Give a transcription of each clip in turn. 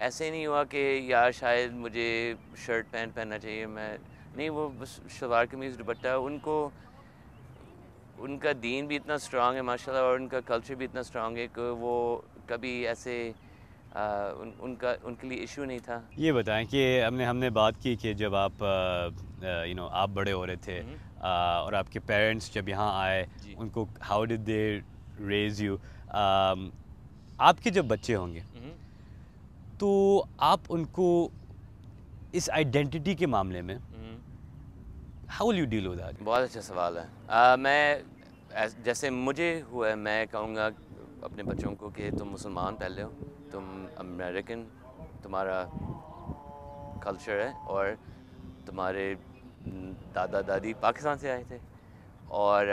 ایسے نہیں ہوا کہ یار شاید مجھے شرٹ پینٹ پہننا چاہیے، میں نہیں، وہ بس شلوار قمیض دوپٹہ. ان کا دین بھی اتنا اسٹرانگ ہے ماشاء اللہ، اور ان کا کلچر بھی اتنا اسٹرانگ ہے کہ وہ کبھی ایسے ان کے لیے ایشو نہیں تھا. یہ بتائیں کہ ہم نے بات کی کہ جب آپ آپ بڑے ہو رہے تھے اور آپ کے پیرنٹس جب یہاں آئے ان کو how did they raise you, آپ کے جب بچے ہوں گے تو آپ ان کو اس آئیڈینٹی کے معاملے میں how will you deal with that? بہت اچھا سوال ہے. میں جیسے مجھے ہوا ہے، میں کہوں گا اپنے بچوں کو کہ تم مسلمان پہلے ہو، تم امریکن، تمہارا کلچر ہے، اور تمہارے دادا دادی پاکستان سے آئے تھے. اور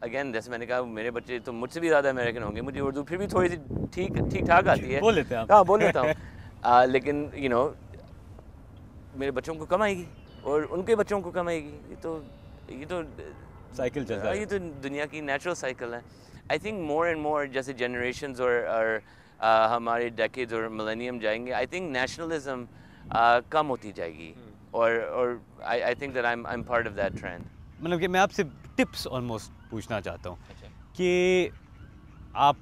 اگین جیسے میں نے کہا میرے بچے تو مجھ سے بھی زیادہ امریکن ہوں گے. مجھے اردو پھر بھی تھوڑی سی ٹھیک ٹھاک آتی ہے، بول لیتے ہیں آپ. ہاں بول لیتا ہوں، لیکن میرے بچوں کو کم آئے گی اور ان کے بچوں کو کم آئے گی. یہ تو سائیکل چل رہا ہے، یہ تو دنیا کی نیچرل سائیکل ہے. I think more and more جیسے جنریشنز اور ہمارے ڈیکیڈز اور ملینیم جائیں گے، آئی تھنک نیشنلزم کم ہوتی جائے گی. اور I think that I am part of that trend. مطلب کہ میں آپ سے ٹپس آلموسٹ پوچھنا چاہتا ہوں کہ آپ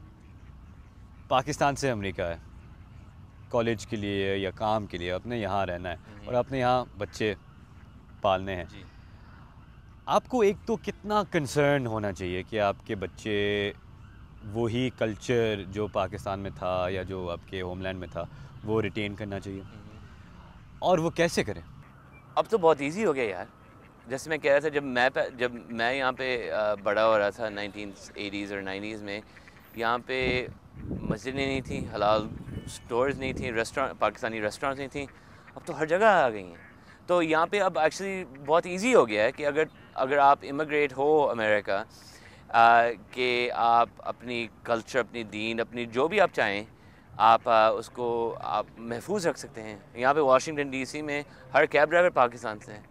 پاکستان سے امریکہ ہے کالج کے لیے یا کام کے لیے، اپنے یہاں رہنا ہے اور اپنے یہاں بچے پالنے ہیں. آپ کو ایک تو کتنا کنسرن ہونا چاہیے کہ آپ کے بچے وہی کلچر جو پاکستان میں تھا یا جو آپ کے ہوم لینڈ میں تھا وہ ریٹین کرنا چاہیے، اور وہ کیسے کریں؟ اب تو بہت ایزی ہو گیا یار. جیسے میں کہہ رہا تھا جب میں یہاں پہ بڑا ہو رہا تھا 1980s اور 90s میں، یہاں پہ مسجدیں نہیں تھیں، حلال سٹورز نہیں تھیں، پاکستانی ریسٹورینٹس نہیں تھیں. اب تو ہر جگہ آ گئی ہیں. تو یہاں پہ اب ایکچولی بہت ایزی ہو گیا ہے کہ اگر آپ امیگریٹ ہو امریکہ، کہ آپ اپنی کلچر، اپنی دین، اپنی جو بھی آپ چاہیں آپ اس کو آپ محفوظ رکھ سکتے ہیں. یہاں پہ واشنگٹن ڈی سی میں ہر کیب ڈرائیور پاکستان سے ہے.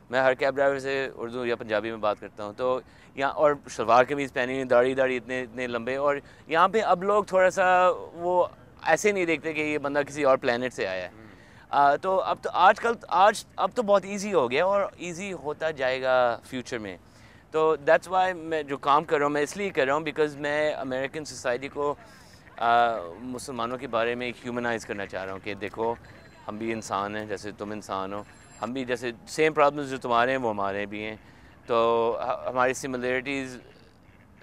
میں ہر کیب ڈرائیور سے اردو یا پنجابی میں بات کرتا ہوں. تو یہاں اور شلوار قمیض پہنی، داڑھی اتنے لمبے. اور یہاں پہ اب لوگ تھوڑا سا وہ ایسے نہیں دیکھتے کہ یہ بندہ کسی اور پلینٹ سے آیا ہے. تو اب تو بہت ایزی ہو گیا اور ایزی ہوتا جائے گا فیوچر میں. تو دیٹس وائی میں جو کام کر رہا ہوں میں اس لیے کر رہا ہوں بیکاز میں امریکن سوسائٹی کو مسلمانوں کے بارے میں ہیومنائز کرنا چاہ رہا ہوں کہ دیکھو ہم بھی انسان ہیں جیسے تم انسان ہو، ہم بھی جیسے سیم پرابلمز جو تمہارے ہیں وہ ہمارے بھی ہیں. تو ہماری سملیرٹیز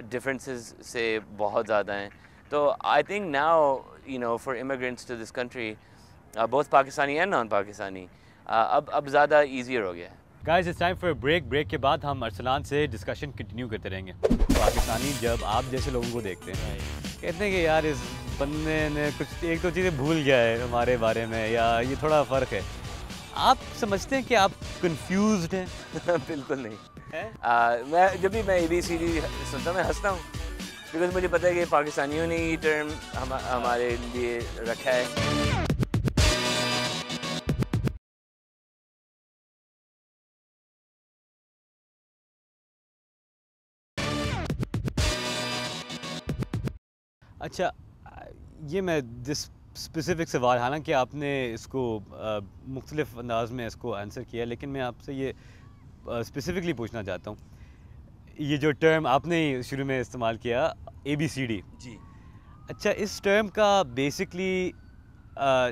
ڈفرینسز سے بہت زیادہ ہیں. تو I think now for immigrants to this country both Pakistani and non Pakistani اب زیادہ ایزیئر ہو گیا ہے. Guys it's time for break کے بعد ہم ارسلان سے ڈسکشن کنٹینیو کرتے رہیں گے. پاکستانی جب آپ جیسے لوگوں کو دیکھتے ہیں کہتے ہیں کہ یار اس بندے نے کچھ ایک دو چیزیں بھول گیا ہے ہمارے بارے میں، یا یہ تھوڑا فرق ہے. آپ سمجھتے ہیں کہ آپ کنفیوزڈ ہیں؟ بالکل نہیں. میں جب بھی میں ABCD سنتا ہوں میں ہنستا ہوں بیکاز مجھے پتہ ہے کہ پاکستانیوں نے یہ ٹرم ہمارے لیے رکھا ہے. اچھا یہ میں جس اسپیسیفک سوال، حالانکہ آپ نے اس کو مختلف انداز میں اس کو آنسر کیا، لیکن میں آپ سے یہ اسپیسیفکلی پوچھنا چاہتا ہوں، یہ جو ٹرم آپ نے شروع میں استعمال کیا ABCD، جی اچھا اس ٹرم کا بیسکلی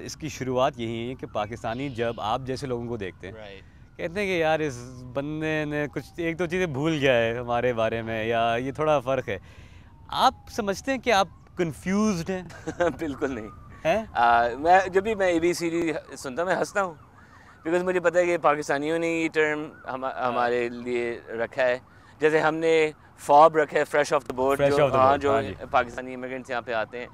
اس کی شروعات یہی ہے کہ پاکستانی جب آپ جیسے لوگوں کو دیکھتے ہیں کہتے ہیں کہ یار اس بندے نے کچھ ایک دو چیزیں بھول گیا ہے ہمارے بارے میں، یا یہ تھوڑا فرق ہے. آپ سمجھتے ہیں کہ آپ کنفیوزڈ ہیں؟ بالکل نہیں. میں جب بھی میں ABCD سنتا ہوں میں ہنستا ہوں بیکاز مجھے پتہ ہے کہ پاکستانیوں نے یہ ٹرم ہمارے لیے رکھا ہے. جیسے ہم نے FOB رکھا ہے، فریش آف دا بورڈ، جو پاکستانی امیگرینٹس یہاں پہ آتے ہیں.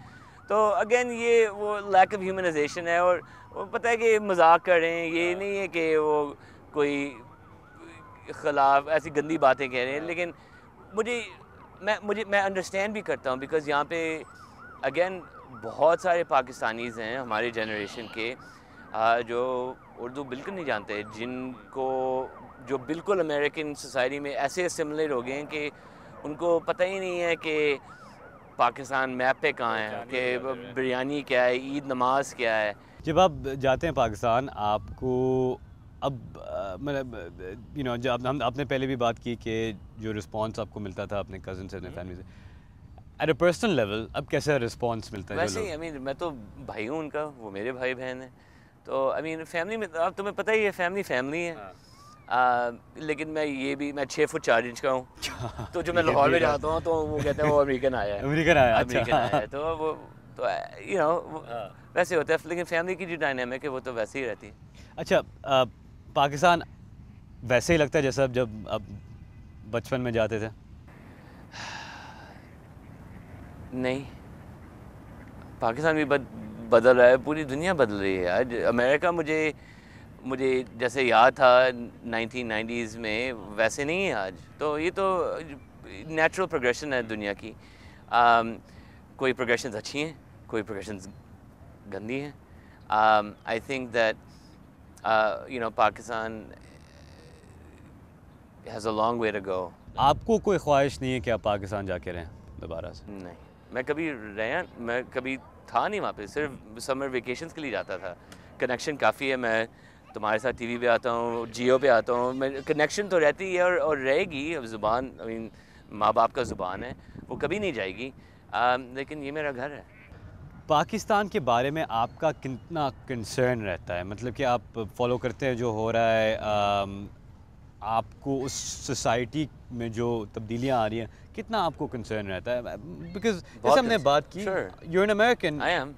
تو اگین یہ وہ لیک آف ہیومنائزیشن ہے، اور وہ پتہ ہے کہ مذاق کر رہے ہیں. یہ نہیں ہے کہ وہ کوئی خلاف ایسی گندی باتیں کہہ رہے ہیں. لیکن میں انڈرسٹینڈ بھی کرتا ہوں بیکاز یہاں پہ اگین بہت سارے پاکستانیز ہیں ہماری جنریشن کے جو اردو بالکل نہیں جانتے، جو بالکل امریکن سوسائٹی میں ایسے اسیملیٹ ہو گئے ہیں کہ ان کو پتہ ہی نہیں ہے کہ پاکستان میپ پہ کہاں ہے، کہ بریانی کیا ہے، عید نماز کیا ہے. جب آپ جاتے ہیں پاکستان آپ کو اب مطلب جب آپ نے پہلے بھی بات کی کہ جو رسپانس آپ کو ملتا تھا اپنے کزن سے اپنے فیملی سے ایٹ اے پرسنل لیول اب کیسا رسپانس ملتا ہے؟ ویسے ہی میں تو بھائی ہوں ان کا، وہ میرے بھائی بہن ہیں، تو فیملی میں اب تمہیں پتہ ہی ہے فیملی ہے. لیکن میں 6 فٹ 4 انچ کا ہوں، تو جو میں لاہور میں جاتا ہوں تو وہ کہتے ہیں وہ امریکن آیا ہے تو وہ تو ویسے ہوتا ہے. لیکن فیملی کی جو ڈائنامک ہے وہ تو ویسے ہی رہتی ہے. اچھا پاکستان ویسے ہی لگتا ہے جیسا جب اب بچپن میں جاتے تھے؟ نہیں، پاکستان بھی بدل رہا ہے، پوری دنیا بدل رہی ہے. آج امریکہ مجھے جیسے یاد تھا 1990s میں ویسے نہیں ہے آج. تو یہ تو نیچرل پروگریشن ہے دنیا کی. کوئی پروگریشنز اچھی ہیں، کوئی پروگریشنز گندی ہیں. I think that Pakistan has a long way to go. آپ کو کوئی خواہش نہیں ہے کہ آپ پاکستان جا کے رہیں دوبارہ سے؟ نہیں، میں کبھی تھا نہیں وہاں پہ، صرف سمر ویکیشنز کے لیے جاتا تھا. کنیکشن کافی ہے، میں تمہارے ساتھ ٹی وی پہ آتا ہوں، جیو پہ آتا ہوں، میں کنیکشن تو رہتی ہے اور رہے گی. زبان ماں باپ کا زبان ہے، وہ کبھی نہیں جائے گی. لیکن یہ میرا گھر ہے. پاکستان کے بارے میں آپ کا کتنا کنسرن رہتا ہے؟ مطلب کہ آپ فالو کرتے ہیں جو ہو رہا ہے، آپ کو اس سوسائٹی میں جو تبدیلیاں آ رہی ہیں کتنا آپ کو کنسرن رہتا ہے؟ بیکاز جیسے ہم نے بات کی you an American. I am,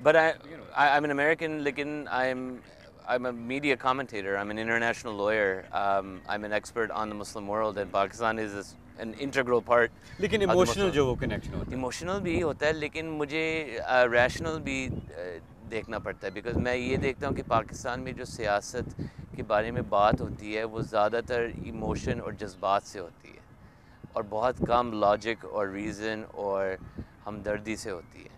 but I'm an American, لیکن I'm a media commentator. I'm an international lawyer. I'm an expert on the Muslim world, and Pakistan is an integral part. لیکن emotional جو وہ connection ہوتا ہے، emotional بھی ہوتا ہے، لیکن مجھے ریشنل بھی دیکھنا پڑتا ہے. بیکاز میں یہ دیکھتا ہوں کہ پاکستان میں جو سیاست کے بارے میں بات ہوتی ہے وہ زیادہ تر ایموشن اور جذبات سے ہوتی ہے، اور بہت کم لاجک اور ریزن اور ہمدردی سے ہوتی ہے.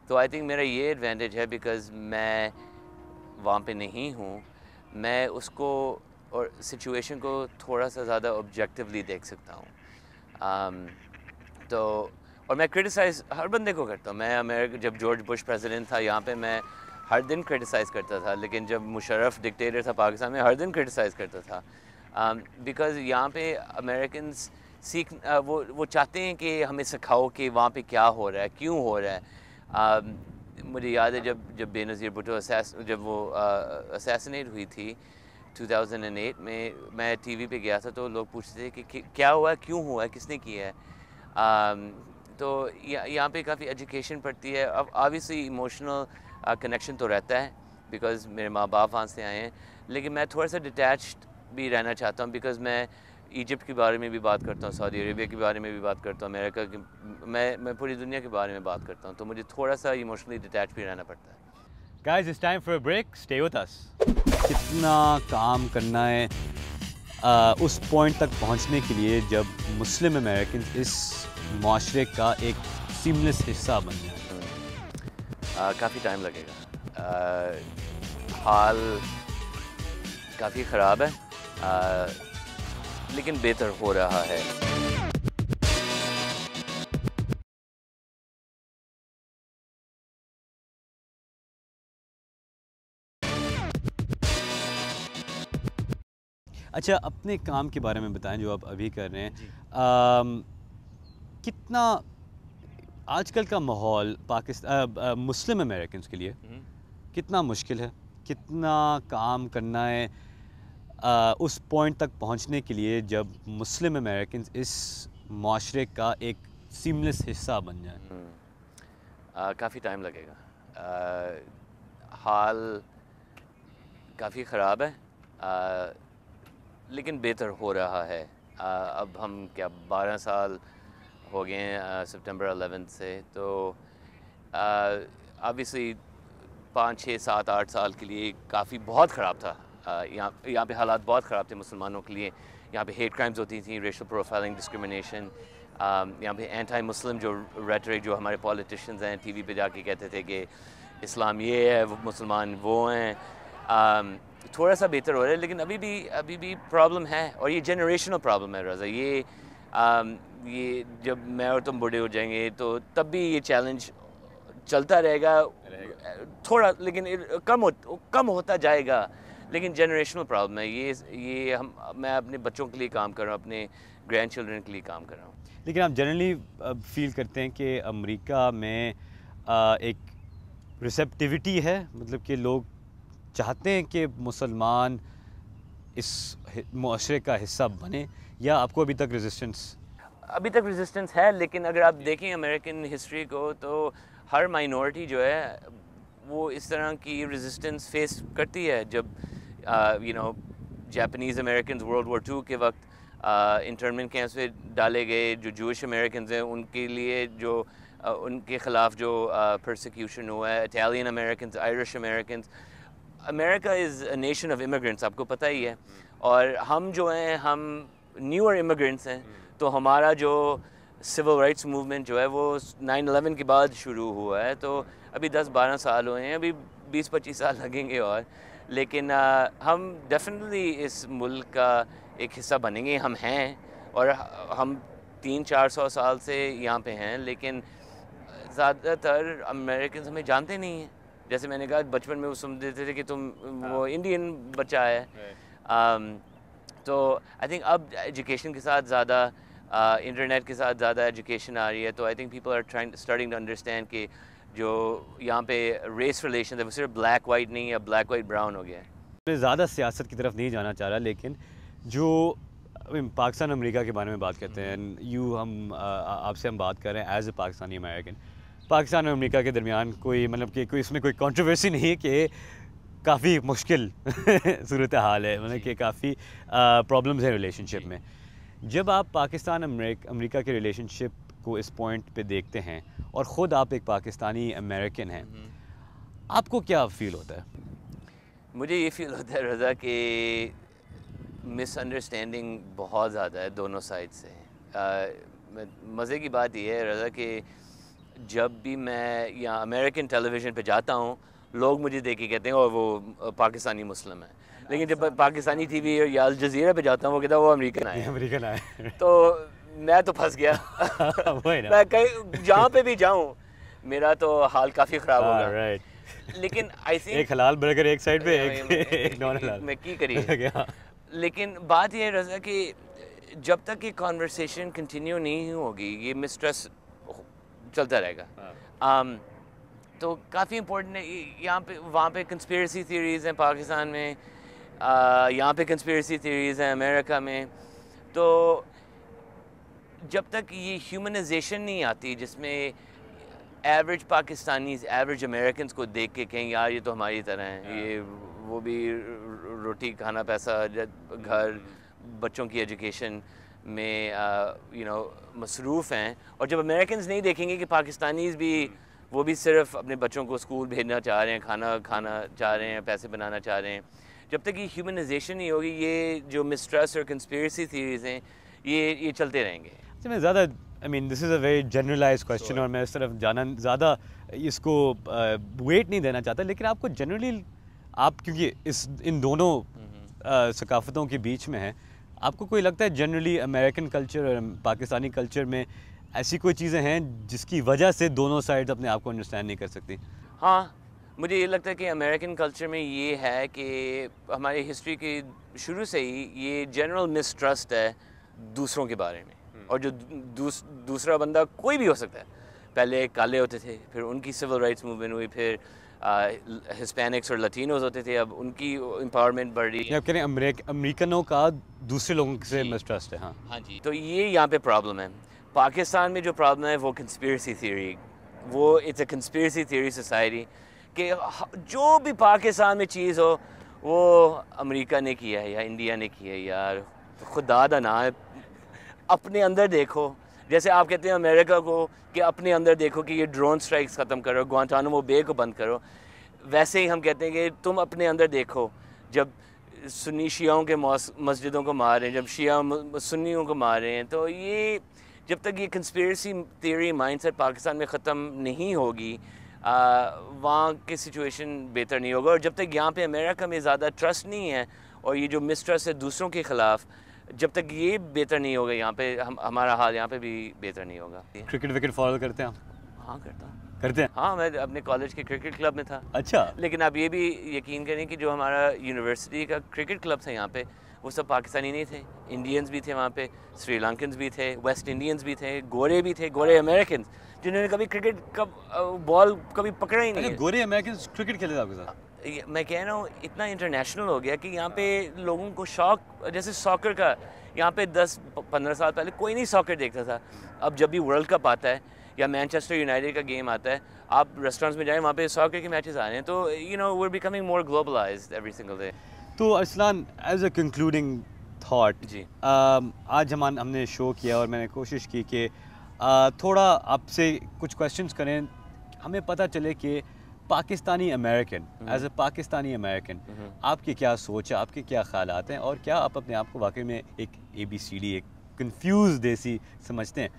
تو آئی تھنک میرا یہ ایڈوانٹیج ہے بیکاز میں وہاں پہ نہیں ہوں. میں اس کو اور سچویشن کو تھوڑا سا زیادہ آبجیکٹیولی دیکھ سکتا ہوں. تو اور میں کرٹیسائز ہر بندے کو کرتا ہوں. میں جب جارج بش پریزیڈنٹ تھا یہاں پہ میں ہر دن کرٹیسائز کرتا تھا، لیکن جب مشرف ڈکٹیٹر تھا پاکستان میں ہر دن کرٹیسائز کرتا تھا. بیکاز یہاں پہ امریکنس وہ چاہتے ہیں کہ ہمیں سکھاؤ کہ وہاں پہ کیا ہو رہا ہے، کیوں ہو رہا ہے. مجھے یاد ہے جب بے نظیر بھٹو جب وہ اسیسنیٹ ہوئی تھی 2008 میں ٹی وی پہ گیا تھا تو لوگ پوچھتے تھے کہ کیا ہوا ہے، کیوں ہوا ہے، کس نے کیا ہے. تو یہاں پہ کافی ایجوکیشن پڑتی ہے. اب آبویسلی ایموشنل کنیکشن تو رہتا ہے بیکاز میرے ماں باپ وہاں سے آئے ہیں، لیکن میں تھوڑا سا ڈیٹیچڈ بھی رہنا چاہتا ہوں بیکاز میں ایجپٹ کے بارے میں بھی بات کرتا ہوں، سعودی عربیہ کے بارے میں بھی بات کرتا ہوں، امریکہ کی میں پوری دنیا کے بارے میں بات کرتا ہوں. تو مجھے تھوڑا سا ایموشنلی ڈیٹیچ بھی رہنا پڑتا ہے. Guys, it's time for a break. Stay with us. کتنا کام کرنا ہے اس پوائنٹ تک پہنچنے کے لیے جب مسلم امریکن اس معاشرے کا ایک سیملیس حصہ بن جائے؟ کافی ٹائم لگے گا. حال کافی خراب ہے لیکن بہتر ہو رہا ہے. اچھا اپنے کام کے بارے میں بتائیں جو آپ ابھی کر رہے ہیں. کتنا آج کل کا ماحول مسلم امریکنس کے لیے کتنا مشکل ہے، کتنا کام کرنا ہے اس پوائنٹ تک پہنچنے کے لیے جب مسلم امریکنس اس معاشرے کا ایک سیملیس حصہ بن جائیں؟ کافی ٹائم لگے گا. حال کافی خراب ہے لیکن بہتر ہو رہا ہے. اب ہم 12 سال ہو گئے ہیں سپٹمبر 11 سے. تو آبویسلی 5 6 7 8 سال کے لیے کافی بہت خراب تھا. یہاں پہ حالات بہت خراب تھے مسلمانوں کے لیے. یہاں پہ ہیٹ کرائمز ہوتی تھیں، ریشل پروفائلنگ، ڈسکریمنیشن. یہاں پہ اینٹائی مسلم جو ریٹرک جو ہمارے پولیٹیشنز ہیں ٹی وی پہ جا کے کہتے تھے کہ اسلام یہ ہے، وہ مسلمان وہ ہیں. تھوڑا سا بہتر ہو رہا ہے لیکن ابھی بھی پرابلم ہے، اور یہ جنریشنل پرابلم ہے. رضا یہ جب میں اور تم بوڑھے ہو جائیں گے تو تب بھی یہ چیلنج چلتا رہے گا تھوڑا، لیکن کم ہوتا جائے گا، لیکن جنریشنل پرابلم ہے یہ میں اپنے بچوں کے لیے کام کر رہا ہوں، اپنے گرینڈ چلڈرن کے لیے کام کر رہا ہوں. لیکن آپ جنرلی فیل کرتے ہیں کہ امریکہ میں ایک ریسیپٹیوٹی ہے، مطلب کہ لوگ چاہتے ہیں کہ مسلمان اس معاشرے کا حصہ بنے، یا آپ کو ابھی تک ریزسٹنس ہے؟ لیکن اگر آپ دیکھیں امریکن ہسٹری کو تو ہر مائنورٹی جو ہے وہ اس طرح کی ریزسٹنس فیس کرتی ہے. جب جاپنیز امریکنز ورلڈ وار 2 کے وقت انٹرنمنٹ کیمپس میں ڈالے گئے، جو جوش امریکنز ہیں ان کے لیے جو ان کے خلاف جو پرسیکیوشن ہوا ہے، Italian Americans, Irish Americans. America is a nation of immigrants, آپ کو پتہ ہی ہے، اور ہم جو ہیں ہم نیور امیگرینٹس ہیں، تو ہمارا جو سول رائٹس موومنٹ جو ہے وہ 9/11 کے بعد شروع ہوا ہے. تو ابھی 10-12 سال ہوئے ہیں، ابھی 20-25 سال لگیں گے اور، لیکن ہم ڈیفینیٹلی اس ملک کا ایک حصہ بنیں گے. ہم ہیں، اور ہم 300-400 سال سے یہاں پہ ہیں، لیکن زیادہ تر امریکنز ہمیں جانتے نہیں ہیں. جیسے میں نے کہا بچپن میں وہ سمجھتے تھے کہ تم وہ انڈین بچہ ہے. تو آئی تھنک اب ایجوکیشن کے ساتھ زیادہ انٹرنیٹ کے ساتھ زیادہ ایجوکیشن آ رہی ہے، تو I think people are starting to understand کہ جو یہاں پہ ریس ریلیشن ہے وہ صرف بلیک وائٹ نہیں ہے، بلیک وائٹ براؤن ہو گیا ہے. میں زیادہ سیاست کی طرف نہیں جانا چاہ رہا، لیکن جو پاکستان امریکہ کے بارے میں بات کرتے ہیں، آپ سے ہم بات کر رہے ہیں as a Pakistani American. Pakistan اور امریکہ کے درمیان کوئی مطلب کہ اس میں کوئی کنٹروورسی نہیں ہے کہ کافی مشکل صورتحال ہے، مطلب کہ کافی پرابلمز ہیں ریلیشن شپ میں. جب آپ پاکستان امریکہ کے ریلیشن شپ کو اس پوائنٹ پہ دیکھتے ہیں اور خود آپ ایک پاکستانی امریکن ہیں، آپ کو کیا فیل ہوتا ہے؟ مجھے یہ فیل ہوتا ہے رضا کہ مس انڈرسٹینڈنگ بہت زیادہ ہے دونوں سائڈ سے. مزے کی بات یہ ہے رضا کہ جب بھی میں یہاں امریکن ٹیلی ویژن پہ جاتا ہوں، لوگ مجھے دیکھ کے کہتے ہیں اور وہ پاکستانی مسلم ہے، لیکن جب پاکستانی ٹی وی یا الجزیرہ پہ جاتا ہوں وہ کہتا ہے وہ امریکن آئے. تو میں تو پھنس گیا. میں کہیں جہاں پہ بھی جاؤں میرا تو حال کافی خراب ہوگا. لیکن آئی تھنک ایک حلال برگر ایک سائڈ پہ ایک نان حلال، میں کی کریے. لیکن بات یہ ہے رضا کہ جب تک یہ کانورسیشن کنٹینیو نہیں ہوگی یہ مسٹرسٹ چلتا رہے گا. تو کافی امپورٹنٹ ہے. یہاں پہ وہاں پہ کنسپیرسی تھیوریز ہیں پاکستان میں، یہاں پہ کنسپیرسی تھیوریز ہیں امریکہ میں. تو جب تک یہ ہیومنائزیشن نہیں آتی جس میں ایوریج پاکستانیز ایوریج امریکنز کو دیکھ کے کہیں یار یہ تو ہماری طرح ہیں، یہ وہ بھی روٹی کھانا پیسہ گھر بچوں کی ایجوکیشن میں مصروف ہیں. اور جب امریکنز نہیں دیکھیں گے کہ پاکستانیز بھی وہ بھی صرف اپنے بچوں کو اسکول بھیجنا چاہ رہے ہیں، کھانا چاہ رہے ہیں، پیسے بنانا چاہ رہے ہیں، جب تک یہ ہیومنائزیشن نہیں ہوگی یہ جو مسٹرسٹ اور کنسپیرسی تھیوریز ہیں یہ چلتے رہیں گے. میں زیادہ دس از اے ویری جنرلائز کویسچن، اور میں اس طرف جانا زیادہ اس کو ویٹ نہیں دینا چاہتا، لیکن آپ کو جنرلی آپ کیونکہ ان دونوں ثقافتوں کے بیچ میں ہیں، آپ کو کوئی لگتا ہے جنرلی امریکن کلچر اور پاکستانی کلچر میں ایسی کوئی چیزیں ہیں جس کی وجہ سے دونوں سائڈ اپنے آپ کو انڈرسٹینڈ نہیں کر سکتی؟ ہاں، مجھے یہ لگتا ہے کہ امریکن کلچر میں یہ ہے کہ ہماری ہسٹری کی شروع سے ہی یہ جنرل مسٹرسٹ ہے دوسروں کے بارے میں، اور جو دوسرا بندہ کوئی بھی ہو سکتا ہے. پہلے کالے ہوتے تھے، پھر ان کی سول رائٹس موومنٹ ہوئی، پھر ہسپینکس اور لٹینوز ہوتے تھے، اب ان کی امپاورمنٹ بڑھ رہی ہے. آپ کہہ رہے ہیں امریکنوں کا دوسرے لوگوں سے مسٹرسٹ ہے. ہاں جی، تو یہ یہاں پہ پرابلم ہے. پاکستان میں جو پرابلم ہے وہ کنسپیرسی تھیوری، وہ it's a conspiracy theory society کہ جو بھی پاکستان میں چیز ہو وہ امریکہ نے کیا ہے یا انڈیا نے کیا ہے. یار خدا دا نا اپنے اندر دیکھو. جیسے آپ کہتے ہیں امریکہ کو کہ اپنے اندر دیکھو کہ یہ ڈرون سٹرائکس ختم کرو، گوانٹانامو بے کو بند کرو، ویسے ہی ہم کہتے ہیں کہ تم اپنے اندر دیکھو جب سنی شیعوں کے مسجدوں کو مار رہے ہیں، جب شیعہ سنیوں کو مار رہے ہیں. تو یہ جب تک یہ conspiracy theory mind set Pakistan میں ختم نہیں ہوگی وہاں کی سچویشن بہتر نہیں ہوگا. اور جب تک یہاں پہ امریکہ میں زیادہ ٹرسٹ نہیں ہے اور یہ جو مسٹرسٹ ہے دوسروں کے خلاف، جب تک یہ بہتر نہیں ہوگا یہاں پہ ہمارا حال یہاں پہ بھی بہتر نہیں ہوگا. کرکٹ وکٹ فالو کرتے ہیں آپ؟ ہاں کرتا ہوں. کرتے ہیں؟ ہاں میں اپنے کالج کے کرکٹ کلب میں تھا. اچھا. لیکن آپ یہ بھی یقین کریں کہ جو ہمارا یونیورسٹی کا کرکٹ کلب تھا یہاں پہ وہ سب پاکستانی نہیں تھے. انڈینز بھی تھے وہاں پہ, سری لنکنز بھی تھے, ویسٹ انڈینز بھی تھے, گورے بھی تھے, گورے امریکنز جنہوں نے کبھی کرکٹ کا بال کبھی پکڑا ہی نہیں ہے. گورے امریکنز کرکٹ کھیلے تھے آپ کے ساتھ؟ میں کہہ رہا ہوں اتنا انٹرنیشنل ہو گیا کہ یہاں پہ لوگوں کو شوق, جیسے ساکر کا یہاں پہ 10-15 سال پہلے کوئی نہیں ساکر دیکھتا تھا. اب جب بھی ورلڈ کپ آتا ہے یا مینچسٹر یونائٹیڈ کا گیم آتا ہے, آپ ریسٹورینٹس میں جائیں وہاں پہ ساکر کے میچز آ رہے ہیں. تو you know we are becoming more globalized every single day. تو Arsalan, as a concluding thought, جی آج ہم نے شو کیا اور میں نے کوشش کی کہ تھوڑا آپ سے کچھ کویشچنس کریں, ہمیں پتہ چلے کہ Pakistani American, as a Pakistani American آپ کی کیا سوچ ہے, آپ کے کیا خیالات ہیں, اور کیا آپ اپنے آپ کو واقعی میں ایک ABCD, ایک کنفیوز دیسی سمجھتے ہیں؟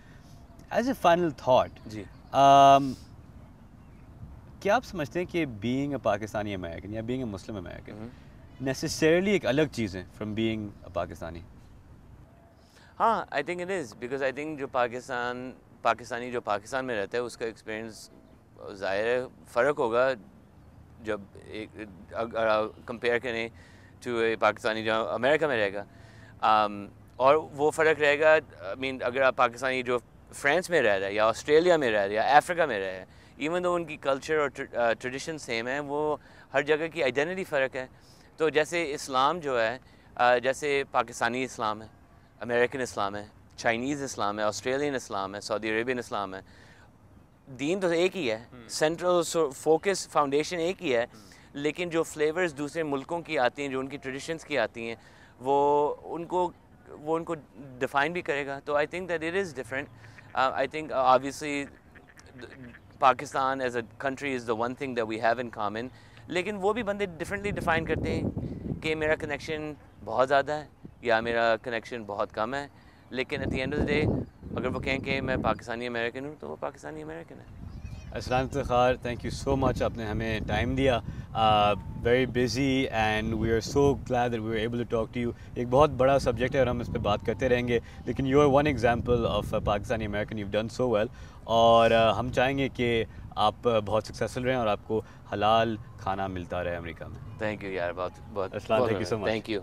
ایز اے فائنل تھاٹ, جی کیا آپ سمجھتے ہیں کہ بینگ اے پاکستانی امریکن یا being a Muslim American necessarily ایک الگ چیز ہے فرام بینگ اے پاکستانی؟ ہاں, I think it is, because I think جو پاکستانی جو پاکستان میں رہتا ہے اس کا ایکسپیرئنس ظاہر ہے فرق ہوگا جب اگر کمپیئر کریں ٹو پاکستانی جو امریکہ میں رہے گا, اور وہ فرق رہے گا. آئی مین اگر آپ پاکستانی جو فرانس میں رہ رہا ہے یا آسٹریلیا میں رہ رہا ہے یا افریقہ میں رہ رہا ہے, ایون دو ان کی کلچر اور ٹریڈیشن سیم ہیں, وہ ہر جگہ کی آئیڈینٹی فرق ہے. تو جیسے اسلام جو ہے, جیسے پاکستانی اسلام ہے, امریکن اسلام ہے, چائنیز اسلام ہے, آسٹریلین اسلام ہے, سعودی عربین اسلام ہے, دین تو ایک ہی ہے, سینٹرل فوکس فاؤنڈیشن ایک ہی ہے, لیکن جو فلیورز دوسرے ملکوں کی آتی ہیں, جو ان کی ٹریڈیشنز کی آتی ہیں, وہ ان کو ڈیفائن بھی کرے گا. تو I think that it is different. I think obviously Pakistan as a country is the one thing that we have in common, لیکن وہ بھی بندے ڈفرینٹلی ڈیفائن کرتے ہیں کہ میرا کنیکشن بہت زیادہ ہے یا میرا کنیکشن بہت کم ہے. لیکن at the end of the day اگر وہ کہیں کہ میں پاکستانی امریکن ہوں تو وہ پاکستانی امریکن ہے. Arsalan Iftikhar, thank you so much, آپ نے ہمیں ٹائم دیا. Very busy and we are so glad that we are able to talk to you. ایک بہت بڑا سبجیکٹ ہے اور ہم اس پہ بات کرتے رہیں گے, لیکن you are one example of Pakistani American, you done so well. اور ہم چاہیں گے کہ آپ بہت سکسیزفل رہیں اور آپ کو حلال کھانا ملتا رہے امریکہ میں. تھینک یو یار, بہت Arslan, thank you so much. Thank you.